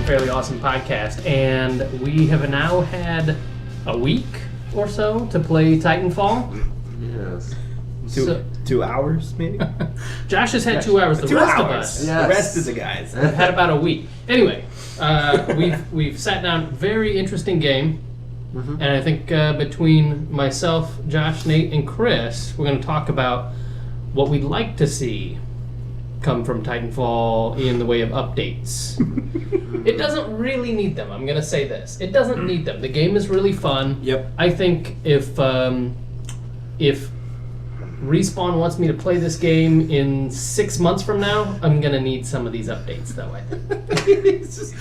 Fairly Awesome Podcast, and we have now had a week or so to play Titanfall. Yes. 2 hours, maybe? Josh has had 2 hours. The rest of us Yes. The rest of the guys. have had about a week. Anyway, we've sat down. Very interesting game. And I think between myself, Josh, Nate, and Chris, we're going to talk about what we'd like to see come from Titanfall in the way of updates. It doesn't really need them. I'm going to say this. It doesn't need them. The game is really fun. Yep. I think if Respawn wants me to play this game in 6 months from now, I'm going to need some of these updates, though, I think. Since you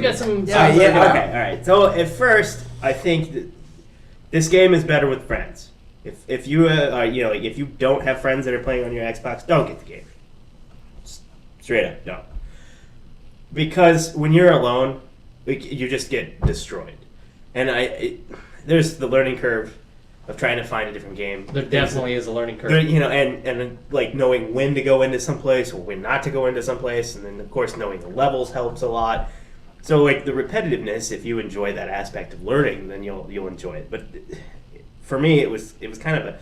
got some... Okay, all right. So at first, I think that this game is better with friends. If you if you don't have friends that are playing on your Xbox, don't get the game. Straight up, don't. Because when you're alone, you just get destroyed. And there's the learning curve of trying to find a different game. There definitely is a learning curve. And like knowing when to go into someplace or when not to go into someplace, and then of course knowing the levels helps a lot. So like the repetitiveness, if you enjoy that aspect of learning, then you'll enjoy it. But for me, it was kind of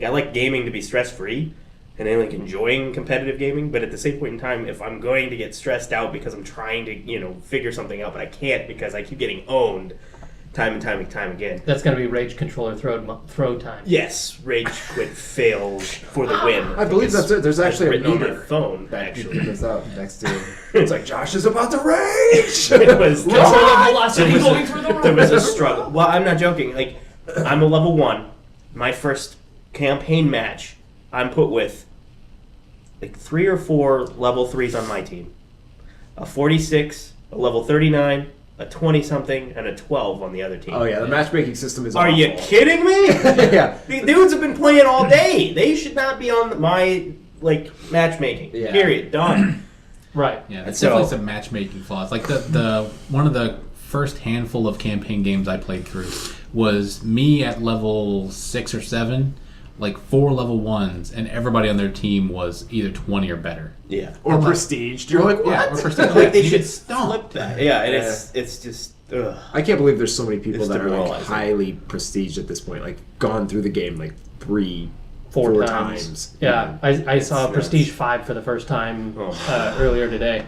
I like gaming to be stress free, and I like enjoying competitive gaming. But at the same point in time, if I'm going to get stressed out because I'm trying to figure something out, but I can't because I keep getting owned time and time again. That's going to be Rage Controller throw time. Yes, Rage Quit fails for the win. I believe that's it. There's actually a on my meter phone, that actually. goes out next to it. It's like, Josh is about to rage! It was velocity going through the there was a struggle. Well, I'm not joking. Like, I'm a level 1. My first campaign match, I'm put with like 3 or 4 level 3s on my team. A 46, a level 39, a 20-something, and a 12 on the other team. Oh, yeah, the matchmaking system is Are awful. you kidding me? Yeah. The dudes have been playing all day. They should not be on my, matchmaking. Yeah. Period. Done. Right. Yeah, that's So- definitely some matchmaking flaws. Like the one of the first handful of campaign games I played through was me at level 6 or 7, like 4 level 1s, and everybody on their team was either 20 or better. Yeah. Or prestiged. You're like, what? Yeah, or prestige. Like they You should just don't. flip that. Yeah, and it's just ugh. I can't believe there's so many people It's that are like demoralizing. highly prestiged at this point, like gone through the game like 3, 4 4 times. Yeah, I saw nuts. Prestige 5 for the first time Oh. earlier today.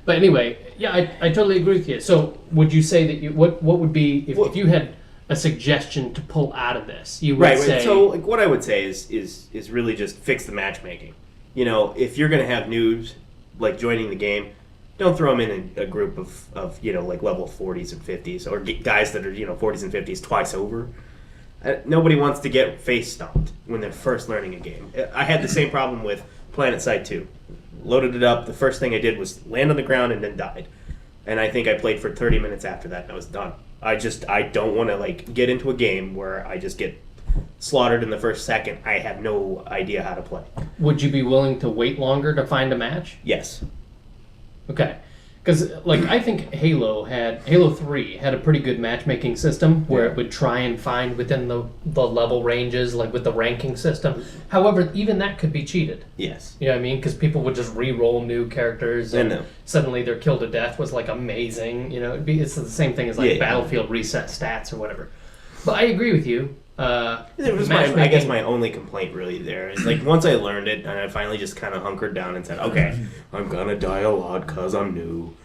But anyway, yeah, I totally agree with you. So would you say that what would be if you had a suggestion to pull out of this? You would say... So like, what I would say is really just fix the matchmaking. If you're going to have noobs like joining the game, don't throw them in a group of like level 40s and 50s or guys that are 40s and 50s twice over. Nobody wants to get face stomped when they're first learning a game. I had the same problem with Planet Side 2. Loaded it up. The first thing I did was land on the ground and then died. And I think I played for 30 minutes after that and I was done. I don't want to get into a game where I just get slaughtered in the first second. I have no idea how to play. Would you be willing to wait longer to find a match? Yes. Okay. Because, I think Halo 3 had a pretty good matchmaking system where it would try and find within the level ranges, like with the ranking system. However, even that could be cheated. Yes. You know what I mean? Because people would just re-roll new characters and I know. suddenly their kill to death was amazing. It's the same thing as Battlefield reset stats or whatever. But I agree with you. It was I guess my only complaint really there is once I learned it and I finally just kind of hunkered down and said, okay, I'm gonna die a lot because I'm new.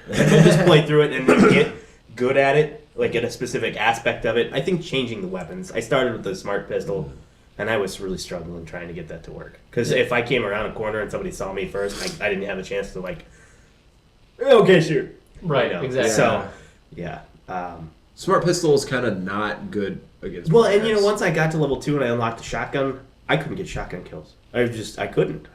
And then just play through it and then get good at it, at a specific aspect of it. I think changing the weapons. I started with the smart pistol and I was really struggling trying to get that to work. Because if I came around a corner and somebody saw me first, I didn't have a chance to okay, shoot. Right, exactly. So, yeah. Smart pistol is kind of not good against. Well, players. and once I got to level 2 and I unlocked the shotgun, I couldn't get shotgun kills. I couldn't.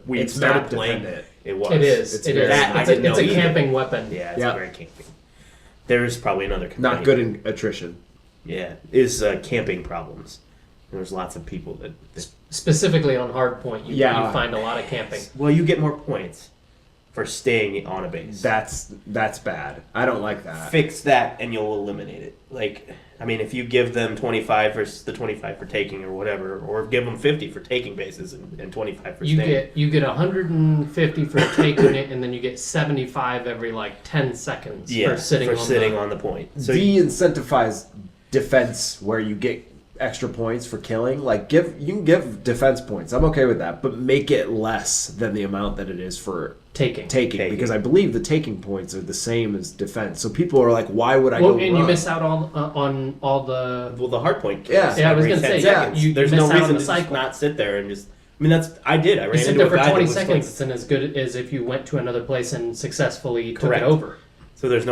We It's started map playing. dependent. It was. It is. It's It very- is. That I It's didn't a know either. camping weapon. Yeah, it's Yeah. very camping. There's probably another complaint. Not good in attrition. Yeah, is camping problems. There's lots of people that Specifically on hardpoint, you Yeah. find a lot of camping. well, you get more points for staying on a base. That's bad. I don't like that. Fix that and you'll eliminate it. Like, I mean, if you give them 25 versus the 25 for taking or whatever, or give them 50 for taking bases and 25 for staying. You get 150 for taking it, and then you get 75 every like 10 seconds for sitting on the point. So de-incentivize defense where you get extra points for killing. Like you can give defense points. I'm okay with that, but make it less than the amount that it is for taking. Because I believe the taking points are the same as defense. So people are like, why would I go and run? you miss out on all the the hard point. Yeah, I was gonna say there's no reason to just not sit there and just. I mean, I did. I ran sit into there a for guy 20 that seconds. was It's as good as if you went to another place and successfully Correct. took it over. So there's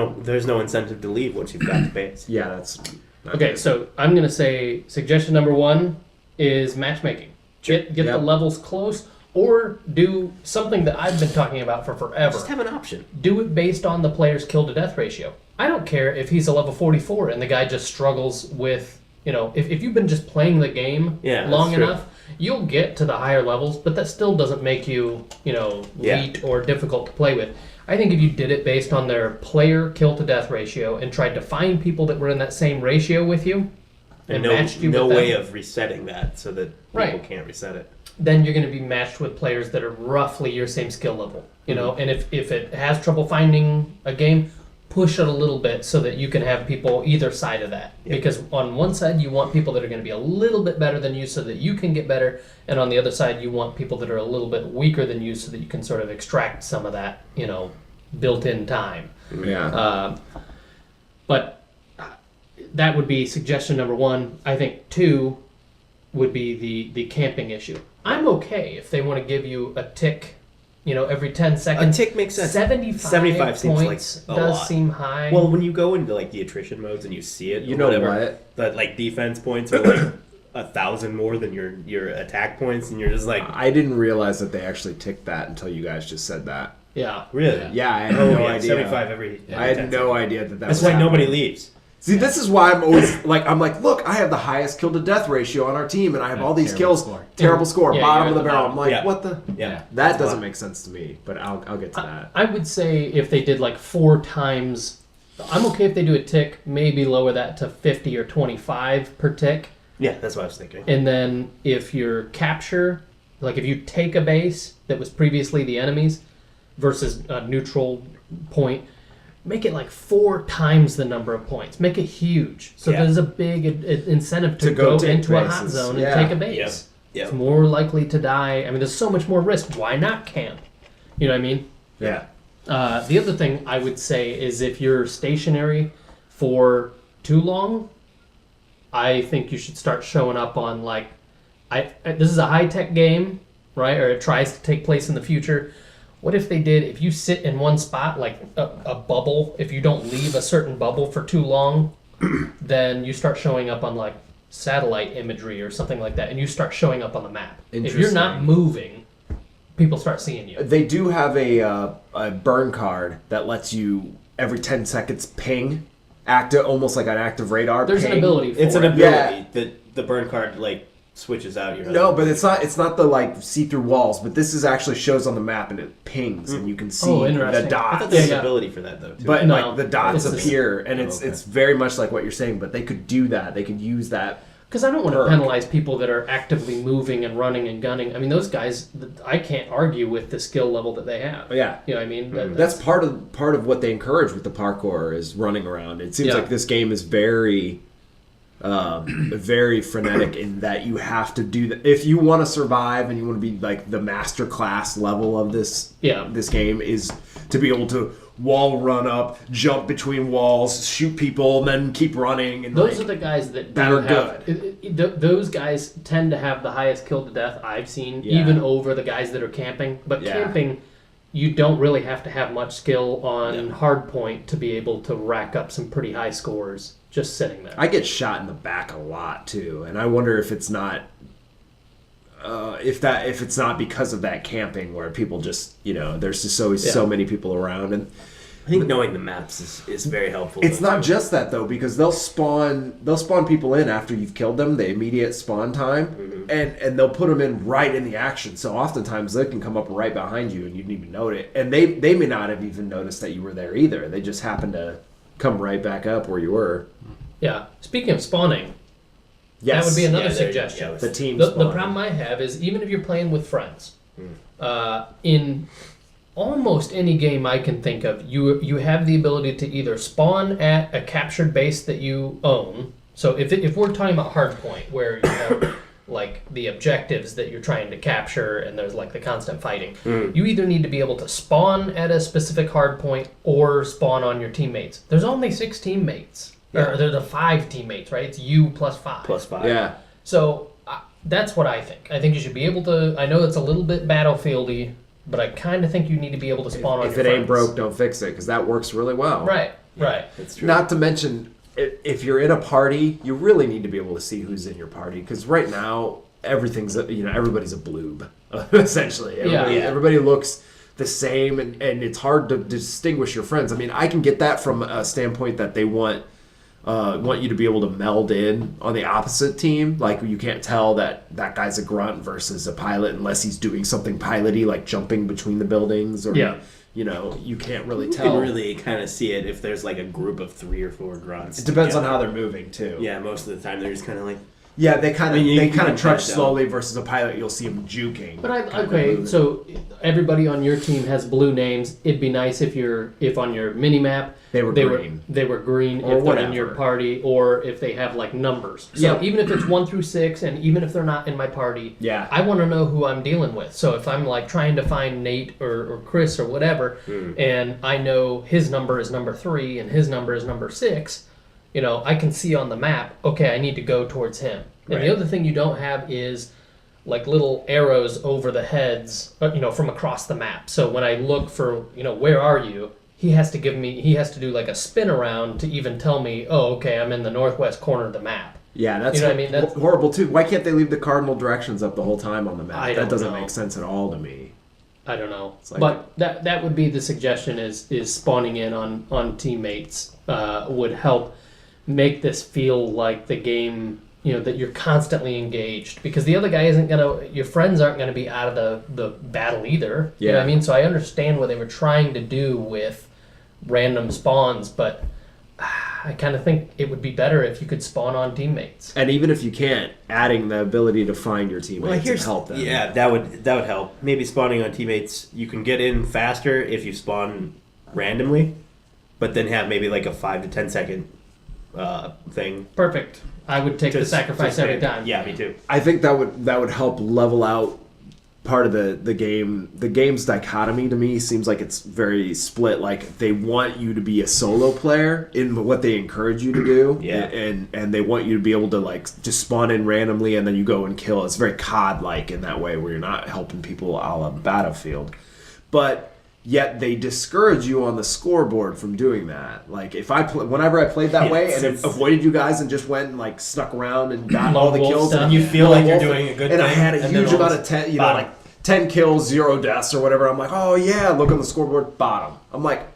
no incentive to leave once you've got the base. Yeah, that's not Okay. good. So I'm gonna say suggestion number 1 is matchmaking. Get the levels close, or do something that I've been talking about for forever. Just have an option. Do it based on the player's kill to death ratio. I don't care if he's a level 44 and the guy just struggles with, if you've been just playing the game long enough, you'll get to the higher levels, but that still doesn't make you, elite or difficult to play with. I think if you did it based on their player kill to death ratio and tried to find people that were in that same ratio with you and matched you with them, no way of resetting that so that people can't reset it. Then you're going to be matched with players that are roughly your same skill level, and if it has trouble finding a game, push it a little bit so that you can have people either side of that. Yep. Because on one side you want people that are going to be a little bit better than you so that you can get better, and on the other side you want people that are a little bit weaker than you so that you can sort of extract some of that, built-in time. Yeah. But that would be suggestion number 1. I think 2 would be the camping issue. I'm okay if they want to give you a tick, every 10 seconds. A tick makes sense. 75 seems points like a does lot. seem high. Well, when you go into like the attrition modes and you see it, You know what? But like defense points are like 1,000 more than your attack points, and you're just like, I didn't realize that they actually ticked that until you guys just said that. yeah. really? Yeah, I had no idea. 75 every. I had no idea that That's was why happening. nobody leaves. See, this is why I'm always like, look, I have the highest kill to death ratio on our team, and I have all these terrible kills. score. Terrible score, Yeah, bottom you're of the at the barrel. bottom. I'm like, Yeah. what the? Yeah. That doesn't make sense to me, but I'll get to that. I would say if they did like 4 times, I'm okay if they do a tick, maybe lower that to 50 or 25 per tick. Yeah, that's what I was thinking. And then if your capture, like if you take a base that was previously the enemy's versus a neutral point, make it like 4 times the number of points. Make it huge. So there's a big incentive to go take into a hot bases. zone Yeah. and take a base. Yep. It's more likely to die. I mean, there's so much more risk. Why not camp? You know what I mean? Yeah. The other thing I would say is if you're stationary for too long, I think you should start showing up on this is a high-tech game, right? Or it tries to take place in the future. What if if you sit in one spot, like a bubble, if you don't leave a certain bubble for too long, then you start showing up on like satellite imagery or something like that, and you start showing up on the map. If you're not moving, people start seeing you. They do have a burn card that lets you every 10 seconds ping, almost like an active radar. There's ping. an ability for It's an it. ability that the burn card like switches out your. No, but it's not the like see-through walls. But this is actually shows on the map and it pings and you can see the interesting. I dots. thought there's Yeah. an ability for that though. Too. But No, like the dots it's appear, and okay. it's very much like what you're saying. But they could do that. They could use that. Because I don't want to Perk. penalize people that are actively moving and running and gunning. I mean, those guys, I can't argue with the skill level that they have. Yeah. You know what I mean? That's part of what they encourage with the parkour is running around. It seems Yeah. like this game is very, very frenetic in that you have to do that if you want to survive and you want to be like the master class level of this. Yeah. This game is to be able to wall run up, jump between walls, shoot people, and then keep running. And Those are the guys that that do are have, those guys tend to have the highest kill to death I've seen, Yeah. even over the guys that are camping. But Yeah. camping, you don't really have to have much skill on hard point to be able to rack up some pretty high scores just sitting there. I get shot in the back a lot too, and I wonder if it's not. If it's not because of that camping where people just there's just always so many people around, and I think knowing the maps is very helpful. It's not just that though, because they'll spawn people in after you've killed them, the immediate spawn time, and they'll put them in right in the action. So oftentimes they can come up right behind you and you didn't even note it, and they may not have even noticed that you were there either. They just happen to come right back up where you were. Yeah. Speaking of spawning, yes, that would be another suggestion. The team. The problem I have is even if you're playing with friends, in almost any game I can think of, you have the ability to either spawn at a captured base that you own. So if we're talking about hardpoint, where you have like the objectives that you're trying to capture and there's like the constant fighting, you either need to be able to spawn at a specific hardpoint or spawn on your teammates. There's only 6 teammates. Or there's 5 teammates, right? It's you plus 5. Plus 5. Yeah. So that's what I think. I think you should be able to. I know that's a little bit battlefieldy, but I kind of think you need to be able to spawn on. If your it ain't friends. broke, don't fix it, because that works really well. Right. That's true. Not to mention, if you're in a party, you really need to be able to see who's in your party, because right now everything's everybody's a bloob essentially. Everybody looks the same, and it's hard to distinguish your friends. I mean, I can get that from a standpoint that they want you to be able to meld in on the opposite team. Like, you can't tell that guy's a grunt versus a pilot unless he's doing something piloty, like jumping between the buildings, or you can't really tell. You can really kind of see it if there's like a group of 3 or 4 grunts. It depends on how they're moving too. Yeah, most of the time they're just kind of like. Yeah, they kind of trudge tell. slowly versus a pilot. You'll see them juking. But so everybody on your team has blue names. It'd be nice if on your mini map they were green. They were green Or if they're in whatever. your party, or if they have like numbers. So even if it's 1 through 6, and even if they're not in my party, I want to know who I'm dealing with. So if I'm like trying to find Nate or Chris or whatever, and I know his number is number 3 and his number is number 6. I can see on the map, okay, I need to go towards him. And the other thing you don't have is like little arrows over the heads, from across the map. So when I look for, where are you? He has to do like a spin around to even tell me, oh, okay, I'm in the northwest corner of the map. Yeah, that's That's horrible too. Why can't they leave the cardinal directions up the whole time on the map? That doesn't make sense at all to me. I don't know. But that would be the suggestion is spawning in on teammates would help make this feel like the game, that you're constantly engaged, because the other guy your friends aren't gonna be out of the battle either. You know what I mean? So I understand what they were trying to do with random spawns, but I kind of think it would be better if you could spawn on teammates. And even if you can't, adding the ability to find your teammates would help them. Yeah, that would help. Maybe spawning on teammates, you can get in faster if you spawn randomly, but then have maybe like a 5 to 10 second thing. Perfect. I would take the sacrifice every time. Yeah, me too. I think that would help level out part of the game. The game's dichotomy to me seems like it's very split. Like, they want you to be a solo player in what they encourage you to do, and they want you to be able to like just spawn in randomly and then you go and kill. It's very COD-like in that way, where you're not helping people a la Battlefield, but yet they discourage you on the scoreboard from doing that. Like, whenever I played that way and avoided you guys and just went and like snuck around and got all the kills, and you feel like you're doing a good thing, and I had a huge amount of 10, like 10 kills, 0 deaths or whatever. I'm like, oh yeah, look on the scoreboard, bottom. I'm like,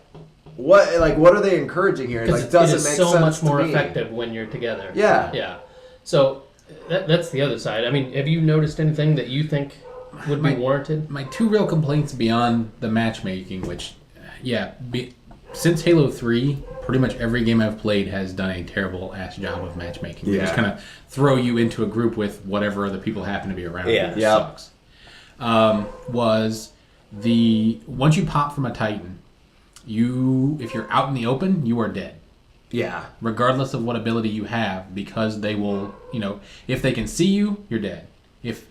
what? Like, what are they encouraging here? Like, doesn't make sense. So much more effective when you're together. Yeah. So that's the other side. I mean, have you noticed anything that you think would be warranted? My 2 real complaints beyond the matchmaking, which, since Halo 3, pretty much every game I've played has done a terrible ass job of matchmaking. They just kind of throw you into a group with whatever other people happen to be around. It sucks. Was once you pop from a Titan, if you're out in the open, you are dead. Yeah. Regardless of what ability you have, because they will, if they can see you, you're dead.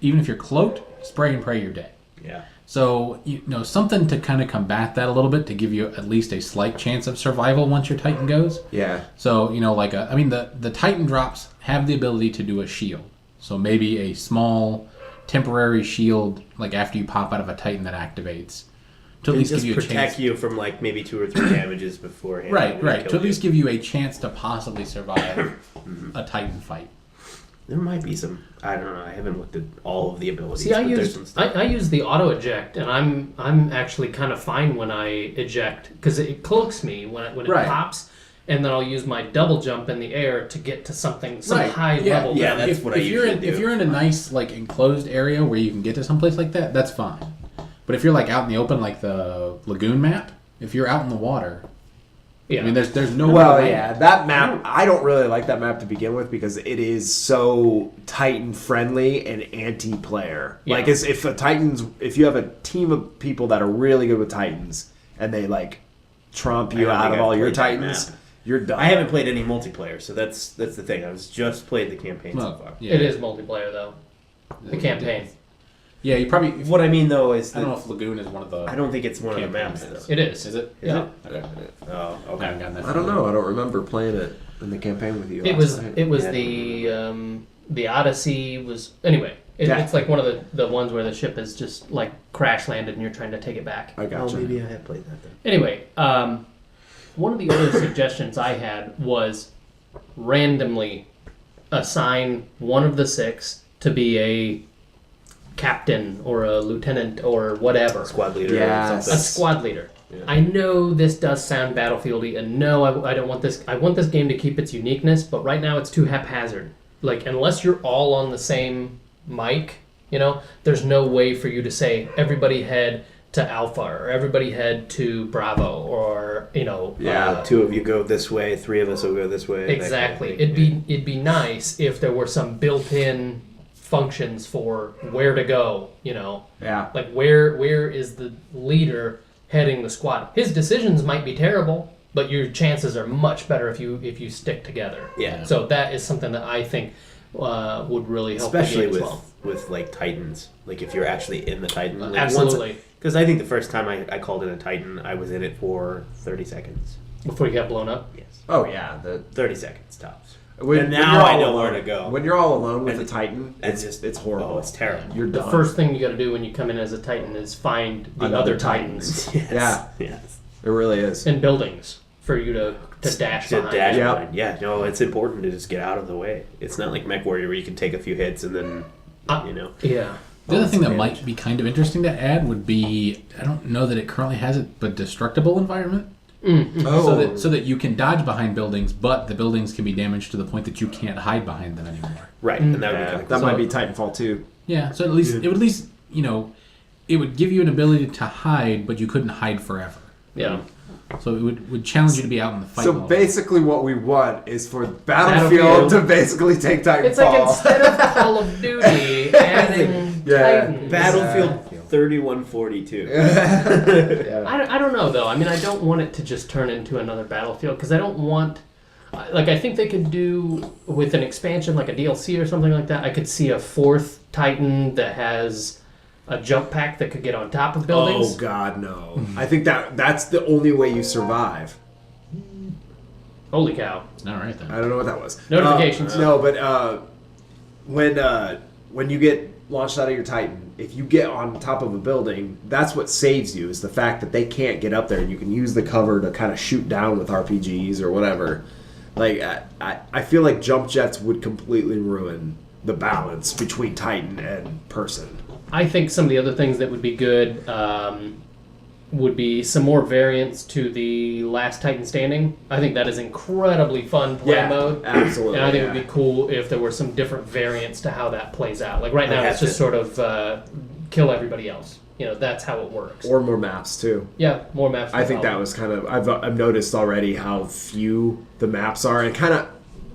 Even if you're cloaked, spray and pray, you're dead. Yeah. So, something to kind of combat that a little bit, to give you at least a slight chance of survival once your Titan goes. Yeah. So, the Titan drops have the ability to do a shield. So maybe a small temporary shield, like after you pop out of a Titan, that activates. To at least give you a chance. Protect you from like maybe 2 or 3 damages beforehand. Right. To at least give you a chance to possibly survive a Titan fight. There might be some. I don't know. I haven't looked at all of the abilities. See, I but there's use some stuff. I use the auto eject, and I'm actually kind of fine when I eject because it cloaks me when it Right. pops, and then I'll use my double jump in the air to get to some Right. high Yeah, level. yeah, down. that's what I if you're usually do. If you're in a nice like enclosed area where you can get to someplace like that, that's fine. But if you're like out in the open, like the lagoon map, if you're out in the water, Yeah. I mean, there's no. Well, way. yeah, that map, I don't really like that map to begin with because it is so Titan friendly and anti-player. Yeah. Like, if you have a team of people that are really good with Titans and they like trump you I don't out think of I've all your played that Titans, map. you're done. I haven't played any multiplayer, so that's the thing. I was just played the campaign so Well, far. yeah. It is multiplayer though. The campaign. Yeah, you probably. What I mean though is I don't know that if lagoon is one of the. I don't think it's one of the maps campaigns. though. It is. Is it? Is Yeah. it? Okay. Oh, I okay. haven't gotten that I don't far. know. I don't remember playing it in the campaign with you. It last was night. the Odyssey was anyway. Yeah. It's like one of the ones where the ship is just like crash landed and you're trying to take it back. I Oh, gotcha. maybe I have played that then. Anyway, one of the other suggestions I had was randomly assign one of the 6 to be a captain or a lieutenant or whatever. Squad leader Yes. or A something. squad leader. Yeah. I know this does sound battlefieldy, and no, I don't want this. I want this game to keep its uniqueness, but right now it's too haphazard. Like, unless you're all on the same mic, there's no way for you to say everybody head to Alpha or everybody head to Bravo or Yeah, 2 of you go this way, 3 of us will go this way. that kind of exactly. thing. It'd be nice if there were some built-in functions for where to go. Yeah. Like where is the leader heading the squad? His decisions might be terrible, but your chances are much better if you stick together. Yeah. So that is something that I think would really help Especially the game with as well. with like Titans, like if you're actually in the Titan. Like Absolutely. Because I think the first time I called in a Titan, I was in it for 30 seconds. Before you got blown up. Yes. Oh yeah. 30 seconds tops. When And now you're I all know alone- where to go. When you're all alone with And- a Titan, and it's just- it's horrible. Oh, it's terrible. You're The done. first thing you got to do when you come in as a Titan is find the Another other Titans Yes. Yeah. Yes. It really is. and buildings for you to dash To behind. dash Yeah. behind. Yeah, no, it's important to just get out of the way. It's not like Mech Warrior where you can take a few hits and then, Yeah. The other thing that advantage. might be kind of interesting to add would be I don't know that it currently has it, but destructible environment. Oh, So that you can dodge behind buildings, but the buildings can be damaged to the point that you can't hide behind them anymore. Right, and that would be yeah, kind of that cool. might be Titanfall 2. Yeah, so at least it would at least it would give you an ability to hide, but you couldn't hide forever. Yeah. So it would challenge you to be out in the fight. So mode. basically, what we want is for Battlefield Battlefield. to basically take Titanfall. It's like instead of Call of Duty, adding Yeah. Titans. Battlefield 3142. Yeah. I don't know though. I mean, I don't want it to just turn into another Battlefield because I don't want. Like, I think they could do with an expansion, like a DLC or something like that. I could see a 4th Titan that has a jump pack that could get on top of buildings. Oh God, no! I think that's the only way you survive. Holy cow! All right then. I don't know what that was. Notifications. No, but when you get launched out of your Titan, if you get on top of a building, that's what saves you. Is the fact that they can't get up there, and you can use the cover to kind of shoot down with RPGs or whatever. Like I feel like jump jets would completely ruin the balance between Titan and person. I think some of the other things that would be good would be some more variants to the Last Titan Standing. I think that is incredibly fun play mode. Absolutely. And I think yeah. it would be cool if there were some different variants to how that plays out. Like right now, Like it's just sort of kill everybody else. That's how it works. Or more maps too. Yeah, more maps. I think that was kind of I've noticed already how few the maps are, and kind of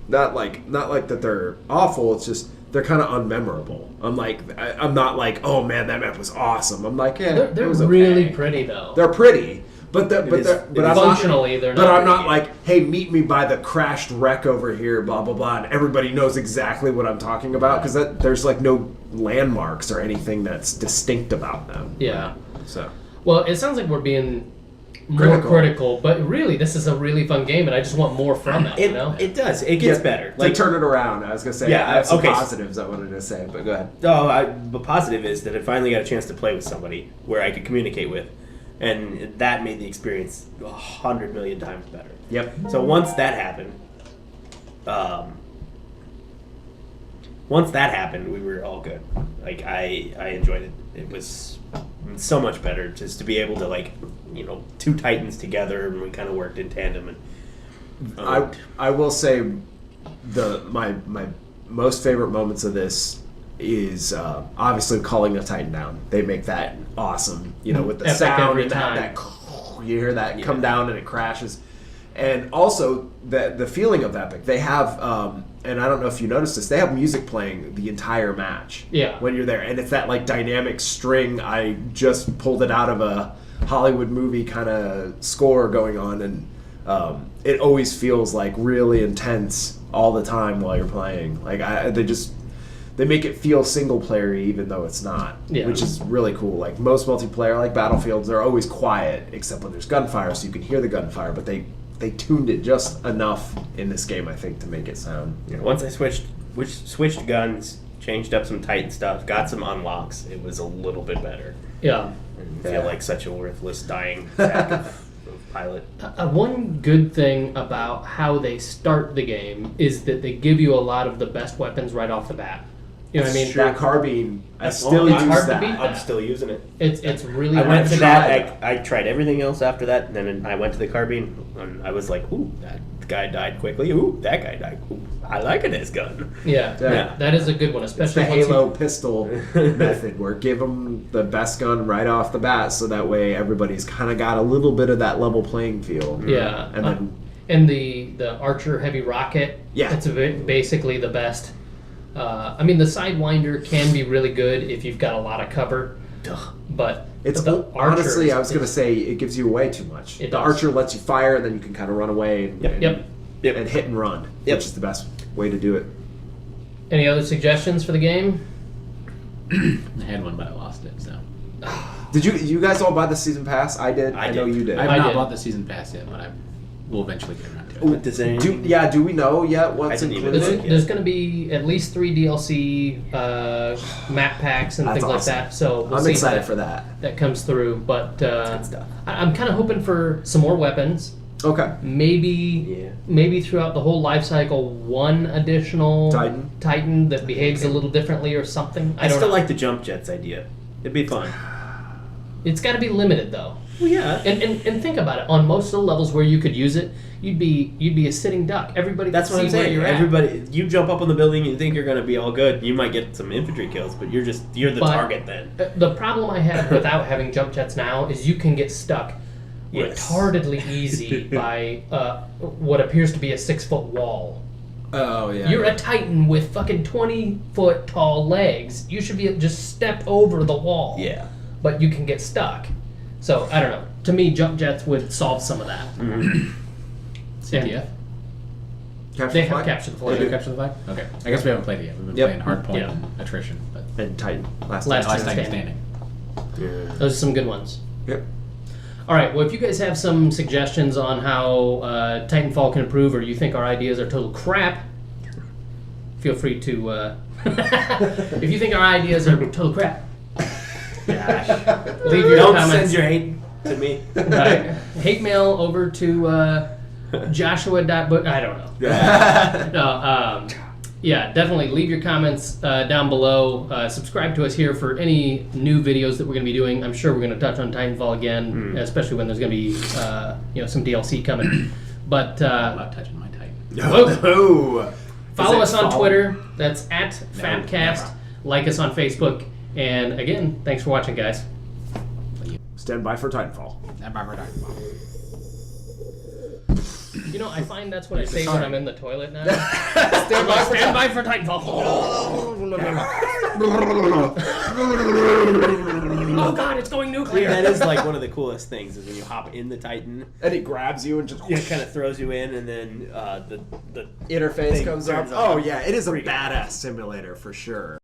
not like that they're awful. It's just they're kind of unmemorable. I'm not like, oh man, that map was awesome. I'm like, yeah, They're it was okay. really pretty though. They're pretty, but I'm Functionally, they're not. I'm not pretty. like, hey, meet me by the crashed wreck over here, blah blah blah, and everybody knows exactly what I'm talking about because there's like no landmarks or anything that's distinct about them. Yeah. So Well, it sounds like we're being more critical, but really, this is a really fun game, and I just want more from it. It does. It gets better. To turn it around, I was gonna say. Yeah, I have some okay. positives I wanted to say, but go ahead. The positive is that I finally got a chance to play with somebody where I could communicate with, and that made the experience 100 million times better. Yep. So once that happened, once that happened, we were all good. Like I enjoyed it. It was so much better just to be able to like, you know, two Titans together, and we kind of worked in tandem. And I will say my most favorite moments of this is obviously calling a Titan down. They make that awesome, you know, with the Epic sound every and time. that you hear that come down and it crashes, and also the feeling of epic. They have, and I don't know if you noticed this, they have music playing the entire match. Yeah. When you're there, and it's that like dynamic string. I just pulled it out of a Hollywood movie kind of score going on, and it always feels like really intense all the time while you're playing. Like they make it feel single player even though it's not, which is really cool. Like most multiplayer, like Battlefields, they're always quiet except when there's gunfire, so you can hear the gunfire. But they tuned it just enough in this game, I think, to make it sound. you know, once I switched guns, changed up some Titan stuff, got some unlocks, it was a little bit better. Yeah. I feel like such a worthless dying sack of pilot. One good thing about how they start the game is that they give you a lot of the best weapons right off the bat. You know what I mean? That carbine, I still it's use hard to that. beat. I'm still using it. It's really I hard went to try. that. I tried everything else after that, and then I went to the carbine, and I was like, "Ooh, that guy died quickly. Ooh, that guy died. Ooh, I like this gun." Yeah, Yeah. that is a good one, It's especially the once Halo pistol method, where give them the best gun right off the bat, so that way everybody's kind of got a little bit of that level playing field. Yeah, and then and the Archer heavy rocket. Yeah. it's basically the best. I mean, the Sidewinder can be really good if you've got a lot of cover, but it's the Archer honestly, is- I was going to say it gives you away too much. It The does. Archer lets you fire, and then you can kind of run away and, Yep. and hit and run, Yep. which is the best way to do it. Any other suggestions for the game? I had one, but I lost it. So Did you guys all buy the season pass? I did. I know did. you did. I've I not did. bought the season pass yet, but I will eventually get around to it. Ooh, Does anything- do we know yet what's I didn't even included? look. There's going to be at least 3 DLC map packs and That's things like awesome. that. So we'll I'm see excited if for that. that comes through. But good stuff. I'm kind of hoping for some more weapons. Okay. Maybe throughout the whole life cycle, one additional Titan? that behaves a little differently or something. I don't still know. like the jump jets idea. It'd be fun. It's got to be limited though. Well, yeah. And think about it. On most of the levels where you could use it, you'd be a sitting duck. Everybody That's can what I'm see where saying. you're at. Everybody, you jump up on the building, you think you're going to be all good. You might get some infantry kills, but you're the But- target then. The problem I have without having jump jets now is you can get stuck Yes. retardedly easy by what appears to be a 6-foot wall. Oh yeah. You're a Titan with fucking 20-foot tall legs. You should be able to just step over the wall. Yeah. But you can get stuck. So I don't know. To me, jump jets would solve some of that. CTF? Capture They the have flag? captured the They do flag. capture the flag? Okay. I guess we haven't played it yet. We've been Yep. playing hardpoint Yeah. and attrition, but And Titan. Last Last time. last time time standing. standing. Those are some good ones. Yep. All right. Well, if you guys have some suggestions on how Titanfall can improve, or you think our ideas are total crap, feel free to. If you think our ideas are total crap, gosh, leave your Don't comments. send your hate to me. Right. Hate mail over to Joshua.book. I don't know. No, yeah, definitely leave your comments down below. Subscribe to us here for any new videos that we're going to be doing. I'm sure we're going to touch on Titanfall again, especially when there's going to be some DLC coming. But I'm not touching my Titan. Oh. follow Is us it on follow? Twitter. That's at Fapcast. never. Like us on Facebook. And again, thanks for watching, guys. Stand by for Titanfall. You know, I find that's what I say sorry. when I'm in the toilet now. Stand by for Titanfall. Oh god, it's going nuclear. That is like one of the coolest things is when you hop in the Titan. And it grabs you and just It kind of throws you in, and then the interface thing comes up. turns on. Oh yeah, it is a Freaking badass simulator for sure.